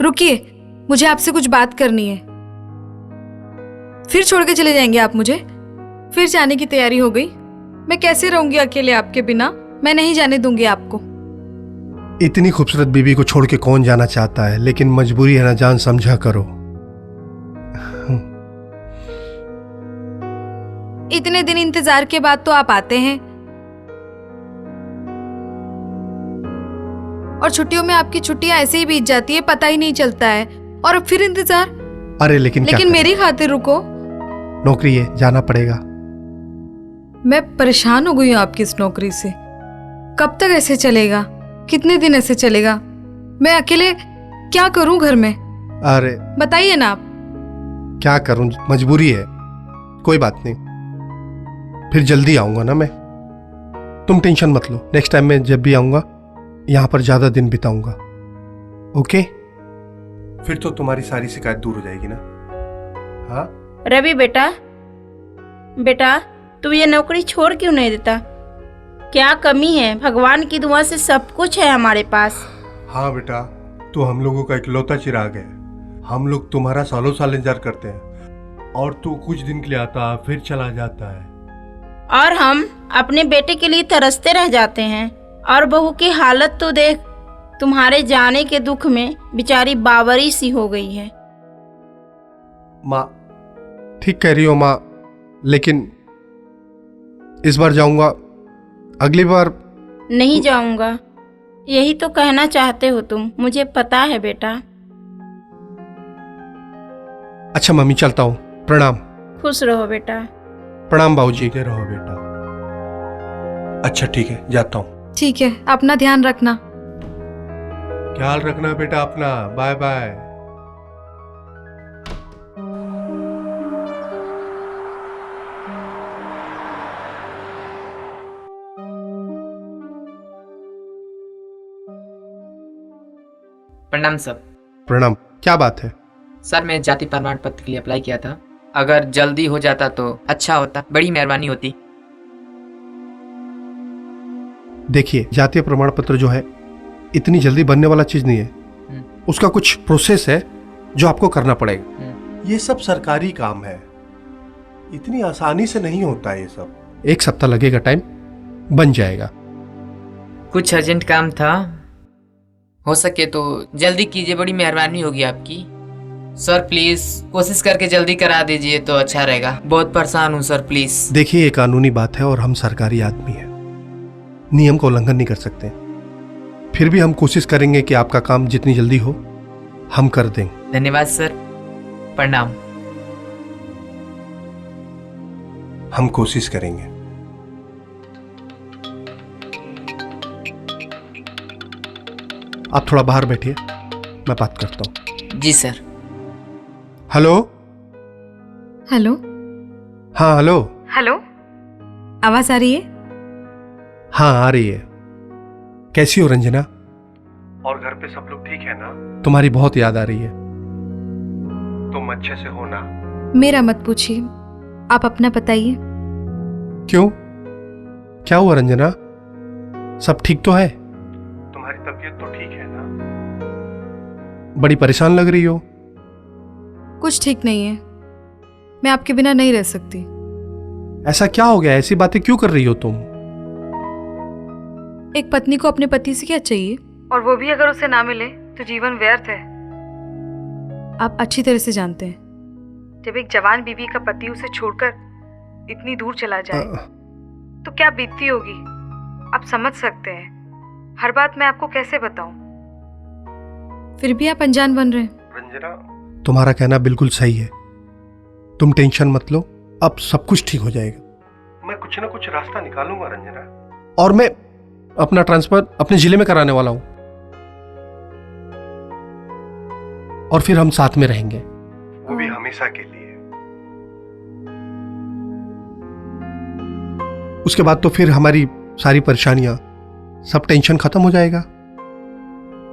रुकिए, मुझे आपसे कुछ बात करनी है। फिर छोड़ के चले जाएंगे आप मुझे? फिर जाने की तैयारी हो गई? मैं कैसे रहूंगी अकेले आपके बिना? मैं नहीं जाने दूंगी आपको। इतनी खूबसूरत बीबी को छोड़ के कौन जाना चाहता है, लेकिन मजबूरी है ना जान, समझा करो। इतने दिन इंतजार के बाद तो आप आते हैं, और छुट्टियों में आपकी छुट्टियां ऐसे ही बीत जाती है, पता ही नहीं चलता है। और अब फिर इंतजार। अरे लेकिन मेरी खातिर रुको। नौकरी है, जाना पड़ेगा। मैं परेशान हो गई हूँ आपकी इस नौकरी से। कब तक ऐसे चलेगा? कितने दिन ऐसे चलेगा? मैं अकेले क्या करूं घर में? अरे बताइए ना आप। क्या करूं, मजबूरी है। कोई बात नहीं, फिर जल्दी आऊंगा ना मैं। तुम टेंशन मत लो, नेक्स्ट टाइम मैं जब भी आऊंगा यहां पर ज्यादा दिन बिताऊंगा। ओके? फिर तो तुम्हारी सारी शिकायत दूर हो जाएगी ना। हाँ रवि बेटा तू ये नौकरी छोड़ क्यों नहीं देता? क्या कमी है? भगवान की दुआ से सब कुछ है हमारे पास। हाँ बेटा, तू हम लोगों का इकलौता चिराग है। हम लोग तुम्हारा सालों साल इंतजार करते हैं, और तू कुछ दिन के लिए आता फिर चला जाता है। और हम अपने बेटे के लिए तरसते रह जाते हैं। और बहू की हालत तो देख, तुम्हारे जाने के दुख में बेचारी बावरी सी हो गई है। माँ ठीक कह रही हो माँ, लेकिन इस बार जाऊंगा, अगली बार नहीं जाऊंगा, यही तो कहना चाहते हो तुम, मुझे पता है बेटा। अच्छा मम्मी, चलता हूँ। प्रणाम। खुश रहो बेटा। प्रणाम बाबूजी। रहो बेटा। अच्छा ठीक है, जाता हूँ। ठीक है, अपना ध्यान रखना। ख्याल रखना बेटा अपना। Bye bye. प्रणाम सर। प्रणाम। क्या बात है? सर मैं जाति प्रमाण पत्र के लिए अप्लाई किया था, अगर जल्दी हो जाता तो अच्छा होता, बड़ी मेहरबानी होती। देखिए, जातीय प्रमाण पत्र जो है इतनी जल्दी बनने वाला चीज नहीं है। उसका कुछ प्रोसेस है जो आपको करना पड़ेगा। ये सब सरकारी काम है, इतनी आसानी से नहीं होता ये सब। 1 सप्ताह लगेगा, टाइम बन जाएगा। कुछ अर्जेंट काम था, हो सके तो जल्दी कीजिए, बड़ी मेहरबानी होगी आपकी। सर प्लीज कोशिश करके जल्दी करा दीजिए तो अच्छा रहेगा, बहुत परेशान हूँ सर, प्लीज। देखिए, ये कानूनी बात है और हम सरकारी आदमी हैं, नियम का उल्लंघन नहीं कर सकते। फिर भी हम कोशिश करेंगे कि आपका काम जितनी जल्दी हो हम कर देंगे। धन्यवाद सर, प्रणाम। हम कोशिश करेंगे। आप थोड़ा बाहर बैठिए, मैं बात करता हूँ। जी सर। हेलो। हेलो। हाँ हेलो। हेलो, आवाज आ रही है? हाँ आ रही है। कैसी हो रंजना? और घर पे सब लोग ठीक है ना? तुम्हारी बहुत याद आ रही है। तुम अच्छे से हो ना? मेरा मत पूछिए, आप अपना बताइए। क्यों, क्या हुआ रंजना? सब ठीक तो है? तुम्हारी तबीयत तो ठीक है ना? बड़ी परेशान लग रही हो। कुछ ठीक नहीं है, मैं आपके बिना नहीं रह सकती। ऐसा क्या हो गया? ऐसी बातें क्यों कर रही हो तुम? एक पत्नी को अपने पति से क्या चाहिए, और वो भी अगर उसे ना मिले तो जीवन व्यर्थ है। आप अच्छी तरह से जानते हैं, जब एक जवान बीवी का पति उसे छोड़कर इतनी दूर चला जाए तो क्या बीतती होगी, आप समझ सकते हैं। हर बात मैं आपको कैसे बताऊं, फिर भी आप अनजान बन रहे हैं। रंजना, तुम्हारा कहना बिल्कुल सही है, तुम टेंशन मत लो, अब सब कुछ ठीक हो जाएगा। मैं कुछ ना कुछ रास्ता निकालूंगा रंजना, और मैं अपना ट्रांसफर अपने जिले में कराने वाला हूं, और फिर हम साथ में रहेंगे, वो भी हमेशा के लिए। उसके बाद तो फिर हमारी सारी परेशानियां, सब टेंशन खत्म हो जाएगा।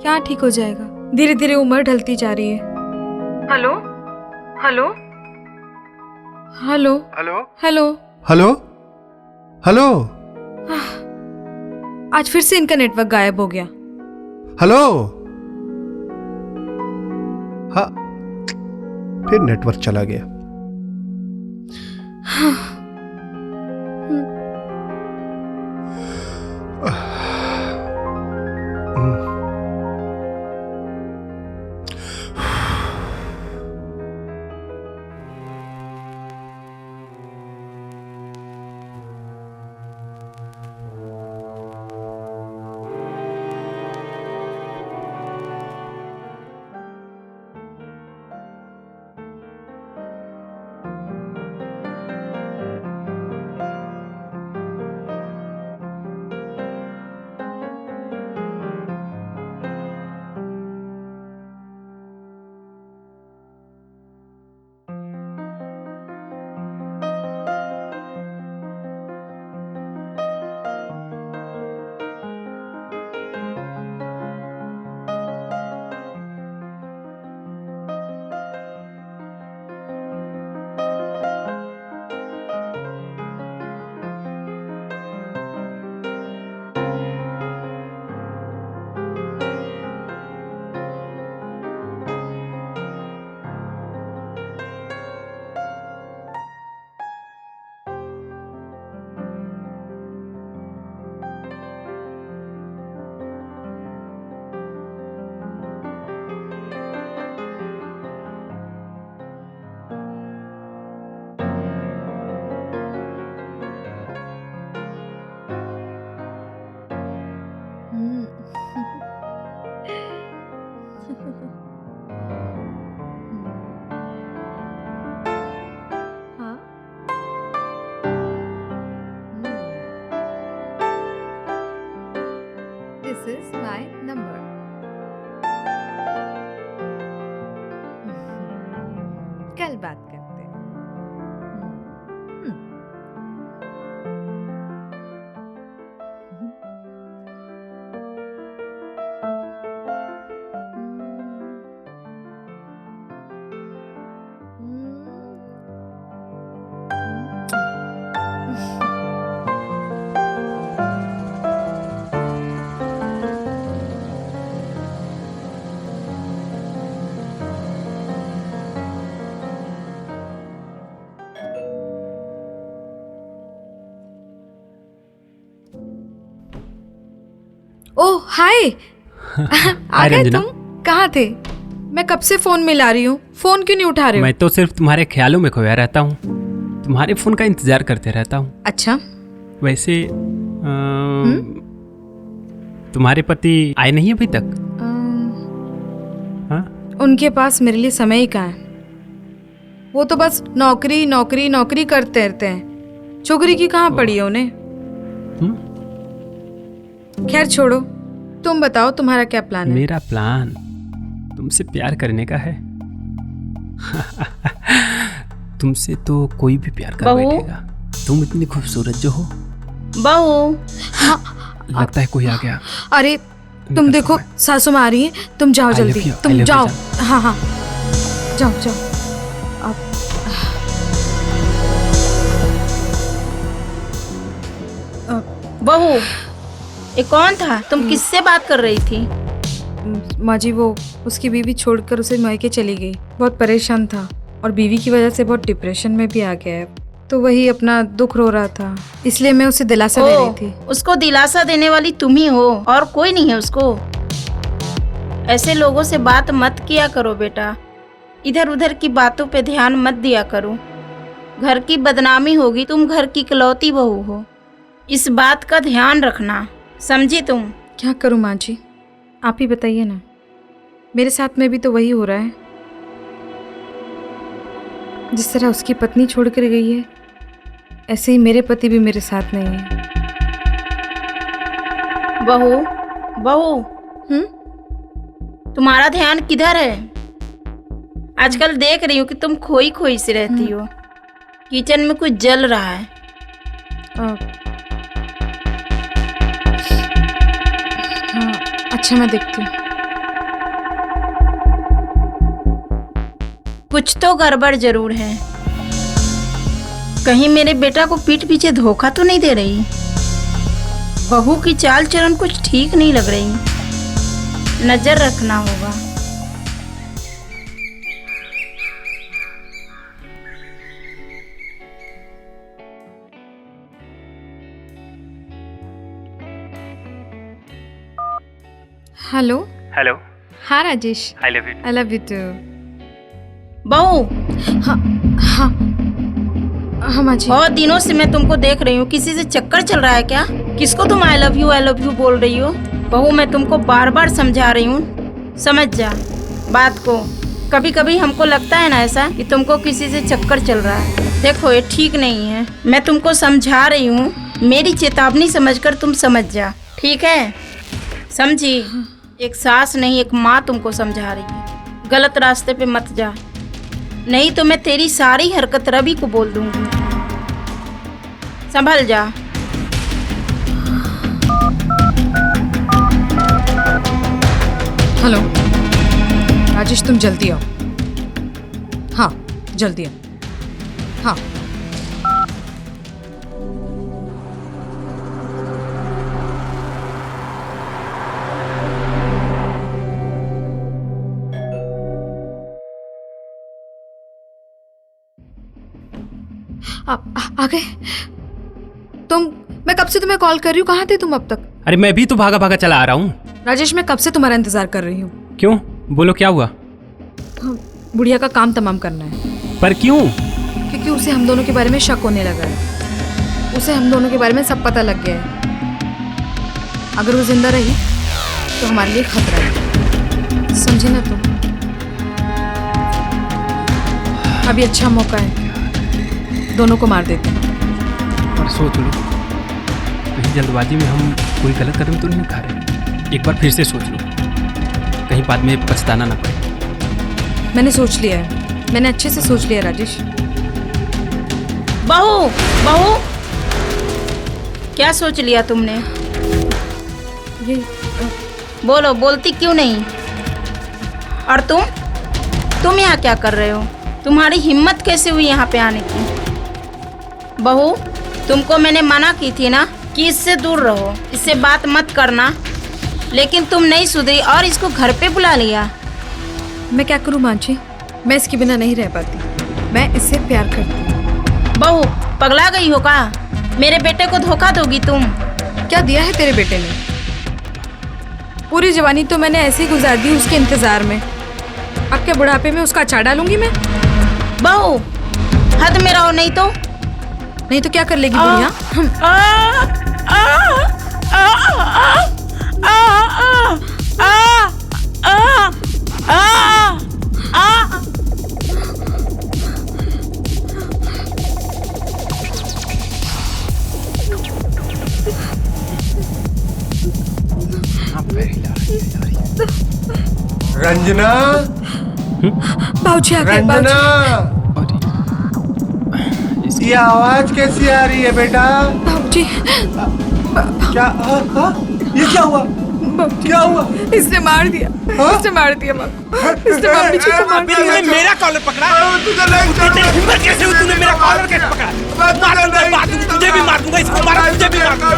क्या ठीक हो जाएगा? धीरे धीरे उम्र ढलती जा रही है। Hello hello hello hello hello hello hello. आज फिर से इनका नेटवर्क गायब हो गया। हेलो। फिर नेटवर्क चला गया। This is my number. कल बात करते हैं। ओह हाय। आ गए रंजना। तुम? कहाँ थे? मैं कब से फोन मिला रही हूँ, फोन क्यों नहीं उठा रहे हो? मैं तो सिर्फ तुम्हारे ख्यालों में खोया रहता हूँ, तुम्हारे फोन का इंतजार करते रहता हूँ। अच्छा। वैसे तुम्हारे पति आए नहीं अभी तक? हाँ? उनके पास मेरे लिए समय ही कहाँ है। वो तो बस नौकरी नौकरी नौकरी करते रहते हैं। छोकरी की कहाँ पड़ी है उन्हें। खैर छोड़ो, तुम बताओ तुम्हारा क्या प्लान है? मेरा प्लान तुमसे प्यार करने का है। तुमसे तो कोई भी प्यार कर बहू? बैठेगा। तुम इतनी खूबसूरत जो हो। बहू, लगता है कोई आ गया। अरे तुम देखो, सासू माँ आ रही है, तुम जाओ I love जल्दी, you, I तुम love you, जाओ। जान। हाँ हाँ जाओ जाओ। बहू, ये कौन था? तुम किससे बात कर रही थी? माँ जी, वो उसकी बीवी छोड़कर उसे मायके चली गई। बहुत परेशान था और बीवी की वजह से बहुत डिप्रेशन में भी आ गया है। तो वही अपना दुख रो रहा था, इसलिए मैं उसे दिलासा दे रही थी। उसको दिलासा देने वाली तुम ही हो और कोई नहीं है उसको। ऐसे लोगों से बात मत किया करो बेटा, इधर उधर की बातों पे ध्यान मत दिया करो। घर की बदनामी होगी। तुम घर की इकलौती बहू हो, इस बात का ध्यान रखना, समझी तुम? क्या करूँ माँ जी, आप ही बताइए ना। मेरे साथ में भी तो वही हो रहा है। जिस तरह उसकी पत्नी छोड़कर गई है, ऐसे ही मेरे पति भी मेरे साथ नहीं है। बहू, बहू, तुम्हारा ध्यान किधर है? आजकल देख रही हूँ कि तुम खोई खोई सी रहती हो। किचन में कुछ जल रहा है। हाँ, अच्छा मैं देखती हूँ। कुछ तो गड़बड़ जरूर है। कहीं मेरे बेटा को पीठ पीछे धोखा तो नहीं दे रही। बहू की चाल चलन कुछ ठीक नहीं लग रही, नजर रखना होगा। हेलो। हेलो, हाँ Rajesh, I love you. I love you too. बहू, हाँ हाँ हाँ माँ जी। बहुत दिनों से मैं तुमको देख रही हूँ, किसी से चक्कर चल रहा है क्या? किसको तुम आई लव यू बोल रही हो? बहू, मैं तुमको बार बार समझा रही हूँ, समझ जा बात को। कभी कभी हमको लगता है ना ऐसा कि तुमको किसी से चक्कर चल रहा है। देखो ये ठीक नहीं है, मैं तुमको समझा रही हूँ, मेरी चेतावनी समझकर तुम समझ जा, ठीक है? समझी? एक सास नहीं एक माँ तुमको समझा रही है, गलत रास्ते पे मत जा, नहीं तो मैं तेरी सारी हरकत रवि को बोल दूंगी। संभल जा। हेलो राजेश, तुम जल्दी आओ। हाँ जल्दी आओ। हाँ आ गए तुम? मैं कब से तुम्हें कॉल कर रही हूँ, कहाँ थे तुम अब तक? अरे मैं भी तो भागा भागा चला आ रहा हूँ। राजेश, मैं कब से तुम्हारा इंतजार कर रही हूँ। क्यों? बोलो क्या हुआ? बुढ़िया का काम तमाम करना है। पर क्यों? क्योंकि उसे हम दोनों के बारे में शक होने लगा है। उसे हम दोनों के बारे में सब पता लग गया है। अगर वो जिंदा रही तो हमारे लिए खतरा है, समझे ना तुम? अभी अच्छा मौका है, दोनों को मार देते हैं। और सोच लो, कहीं जल्दबाजी में हम कोई गलत कदम तो नहीं उठा रहे। एक बार फिर से सोच लो, कहीं बाद में पछताना ना पड़े। मैंने सोच लिया है, मैंने अच्छे से सोच लिया राजेश। बहू, बहू, क्या सोच लिया तुमने? ये बोलो, बोलती क्यों नहीं? और तुम यहाँ क्या कर रहे हो? तुम्हारी हिम्मत कैसे हुई यहाँ पे आने की? बहू, तुमको मैंने मना की थी ना कि इससे दूर रहो, इससे बात मत करना, लेकिन तुम नहीं सुधरी और इसको घर पे बुला लिया। मैं क्या करूँ माँ जी, मैं इसके बिना नहीं रह पाती, मैं इससे प्यार करती हूँ। बहू, पगला गई हो का? मेरे बेटे को धोखा दोगी तुम? क्या दिया है तेरे बेटे ने? पूरी जवानी तो मैंने ऐसे ही गुजार दी उसके इंतजार में, अब क्या बुढ़ापे में उसका अचार डालूंगी मैं? बहू, हद में रहो, नहीं तो क्या कर लेगी बुढ़िया? रंजना, बाबूजी आ गए। रंजना, ये आवाज कैसी आ रही है बेटा? बाबूजी, क्या? ये क्या हुआ? क्या हुआ? इसने मार दिया, इसने मार दिया माँ, इसने मम्मी जी को मार दिया। तूने मेरा कॉलर पकड़ा? तेरी हिम्मत कैसे हुई? तूने मेरा कॉलर कैसे पकड़ा? मार दूंगा, तुझे भी मार दूंगा, इसको मार, तुझे भी मार दूंगा।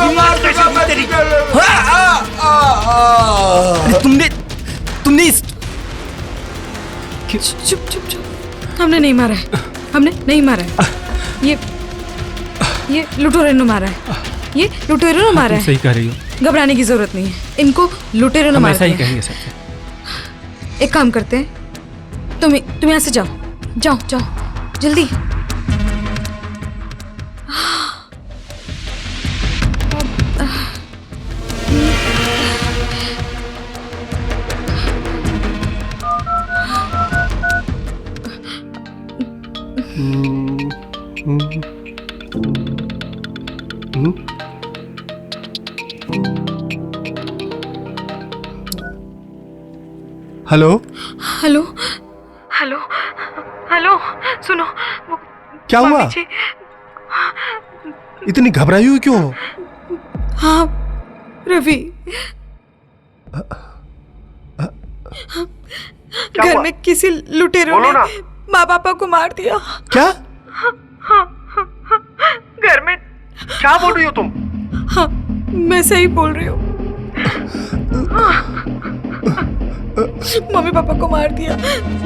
हिम्मत कैसे हुई तेरी? तुमने इस चुप चुप चुप, हमने नहीं मारा है, हमने नहीं मारा है। ये लुटेरे ने मारा है, ये लुटेरे ने मारा है। सही कह रही हो, घबराने की जरूरत नहीं है, इनको लुटेरे ने हम मारा ऐसा ही है। कहेंगे सबसे। एक काम करते हैं, तुम यहाँ से जाओ, जाओ जाओ जल्दी। हेलो हेलो हेलो हेलो, सुनो। क्या हुआ? मम्मी जी, इतनी घबराई हुई क्यों? हाँ रवि, घर में किसी लुटेरों ने माँ पापा को मार दिया। क्या? घर में। क्या बोल रही हो तुम? हाँ, मैं सही बोल रही हूँ। मम्मी पापा को मार दिया,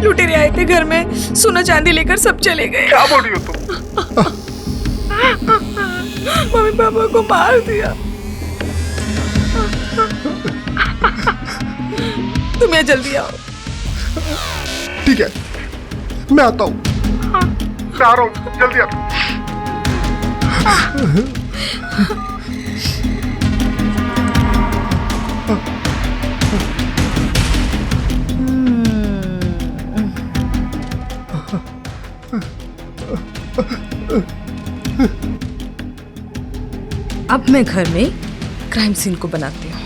लुटेरे आए थे घर में, सोना चांदी लेकर सब चले गए। क्या बोल रही हो तुम? मम्मी पापा को मार दिया। तुम यहाँ जल्दी आओ। ठीक है, मैं आता हूँ। मैं आ रहा हूँ, जल्दी आता हूँ। अब मैं घर में क्राइम सीन को बनाती हूँ।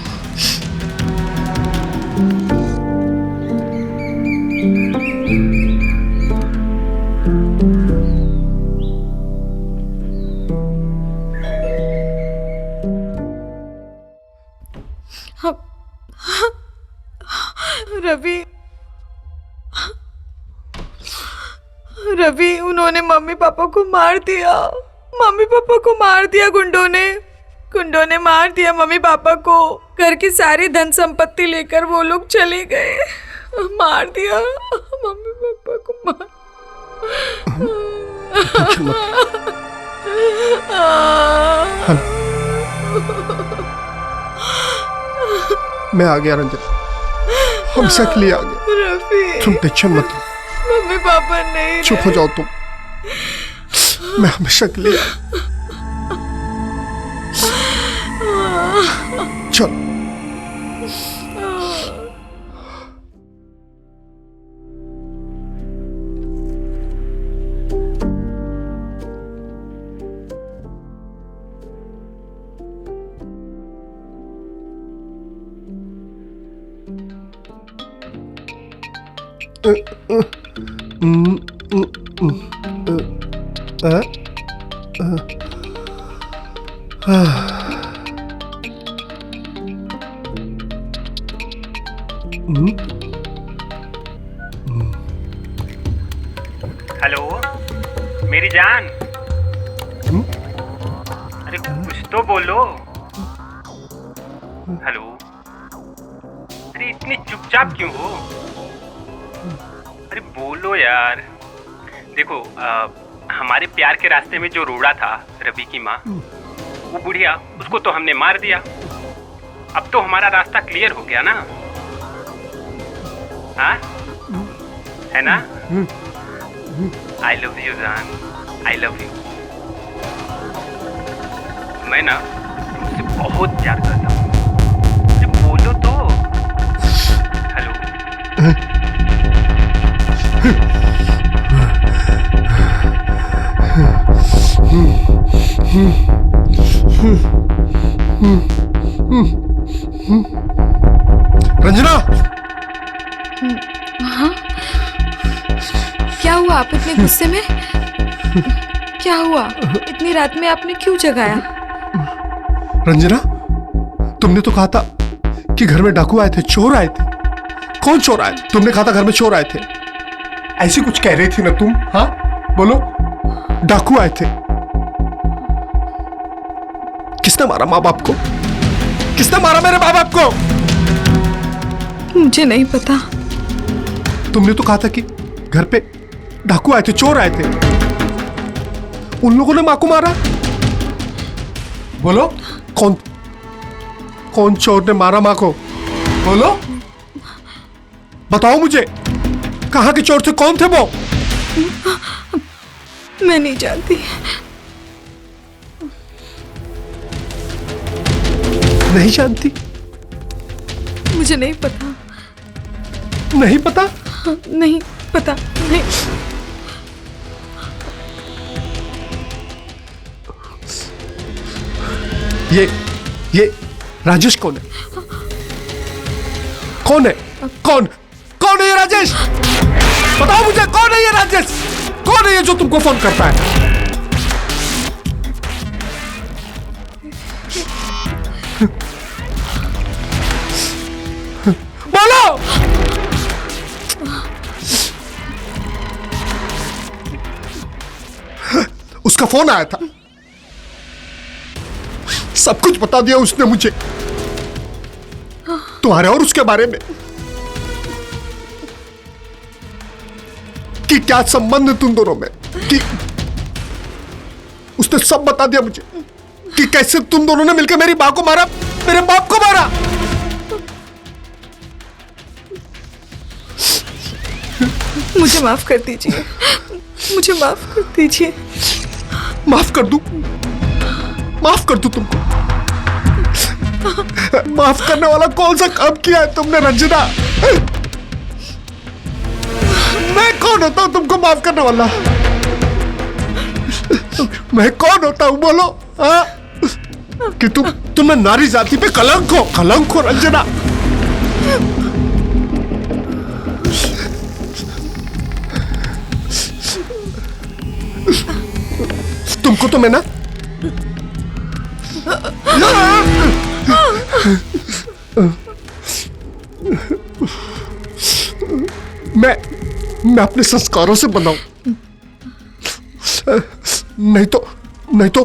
रवि, उन्होंने मम्मी पापा को मार दिया। मम्मी पापा को मार दिया गुंडों ने मार दिया मम्मी पापा को। घर की सारी धन संपत्ति लेकर वो लोग चले गए। मार दिया मम्मी पापा को मार। मैं आ गया रंजना, हम सब लिए आ गए। रवि, तुम टेंशन मत लो। मम्मी पापा नहीं। चुप हो जाओ तुम, मैं हमेशा के लिए चल। हेलो मेरी जान, अरे कुछ तो बोलो। हेलो, अरे इतनी चुपचाप क्यों हो? अरे बोलो यार। देखो हमारे प्यार के रास्ते में जो रोड़ा था रवि की माँ, वो बुढ़िया, उसको तो हमने मार दिया। अब तो हमारा रास्ता क्लियर हो गया ना? हाँ है ना? आई लव यू जान, आई लव यू। मैं ना तुमसे बहुत प्यार करता हूँ। अरे बोलो तो। हेलो, रंजना, हाँ? क्या हुआ? आप इतने गुस्से में? क्या हुआ? इतनी रात में आपने क्यों जगाया? रंजना, तुमने तो कहा था कि घर में डाकू आए थे, चोर आए थे। कौन चोर आए? तुमने कहा था घर में चोर आए थे, ऐसी कुछ कह रही थी ना तुम? हाँ बोलो, डाकू आए थे। किसने मारा माँ बाप को? किसने मारा मेरे माँ बाप को? मुझे नहीं पता। तुमने तो कहा था कि घर पे डाकू आए थे, चोर आए थे। उन लोगों ने माँ को मारा। बोलो, कौन चोर ने मारा माँ को? बोलो, बताओ मुझे, कहाँ के चोर थे? कौन थे वो? मैं नहीं जानती। नहीं जानती? मुझे नहीं पता। नहीं पता? नहीं पता, नहीं। ये राजेश कौन है? कौन है? कौन है ये राजेश? बताओ मुझे, कौन है ये राजेश? कौन है ये जो तुमको फोन करता है? बोलो। उसका फोन आया था, सब कुछ बता दिया उसने मुझे, तुम्हारे और उसके बारे में, कि क्या संबंध है तुम दोनों में, कि उसने सब बता दिया मुझे, कि कैसे तुम दोनों ने मिलकर मेरी मां को मारा, मेरे बाप को मारा। मुझे माफ कर दीजिए, मुझे माफ कर दीजिए। माफ कर दूं? माफ कर दूं तुमको? माफ करने वाला कौन सा काम किया है तुमने रंजना? मैं कौन होता हूं तुमको माफ करने वाला? मैं कौन होता हूं बोलो? हाँ? कि तुम्हें नारी जाति पे कलंक हो रंजना। तुमको तो मैं ना मैं अपने संस्कारों से बना हूं। नहीं तो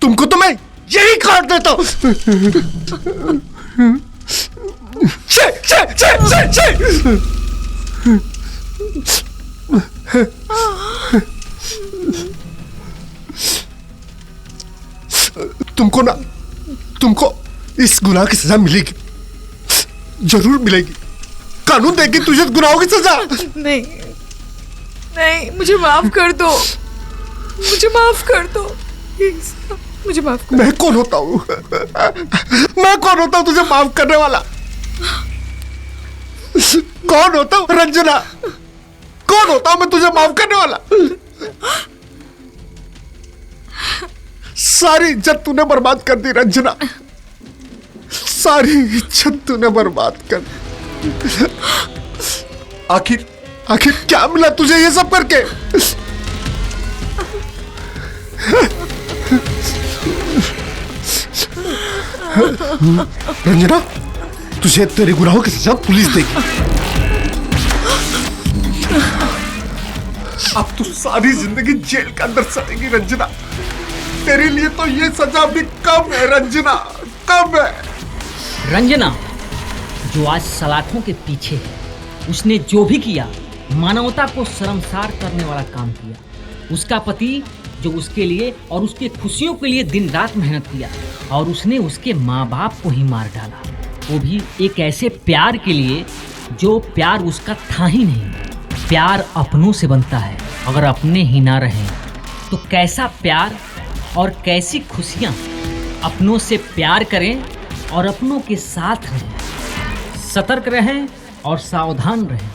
तुमको तो मैं यही काट देता हूं। तुमको इस गुनाह की सजा मिलेगी, जरूर मिलेगी। कानून देगी तुझे गुनाहों की सजा। नहीं, मुझे माफ कर दो, मुझे माफ कर दो, मुझे माफ कर। मैं कौन होता हूँ? मैं कौन होता हूँ तुझे माफ करने वाला? कौन होता हूँ रंजना? कौन होता हूँ मैं तुझे माफ करने वाला? सारी इज्जत तूने बर्बाद कर दी रंजना, सारी इज्जत तूने बर्बाद कर दी। आखिर क्या मिला तुझे ये सब करके? रंजना, तुझे तेरे गुनाहों की सजा पुलिस देगी। अब तू सारी जिंदगी जेल के अंदर सड़ेगी रंजना। तेरे लिए तो ये सजा भी कम है रंजना, कम है। रंजना जो आज सलाखों के पीछे है, उसने जो भी किया मानवता को शर्मसार करने वाला काम किया। उसका पति जो उसके लिए और उसकी खुशियों के लिए दिन रात मेहनत किया और उसने उसके माँ बाप को ही मार डाला, वो भी एक ऐसे प्यार के लिए जो प्यार उसका था ही नहीं। प्यार अपनों से बनता है, अगर अपने ही ना रहें तो कैसा प्यार और कैसी खुशियाँ। अपनों से प्यार करें और अपनों के साथ रहें, सतर्क रहें और सावधान रहें।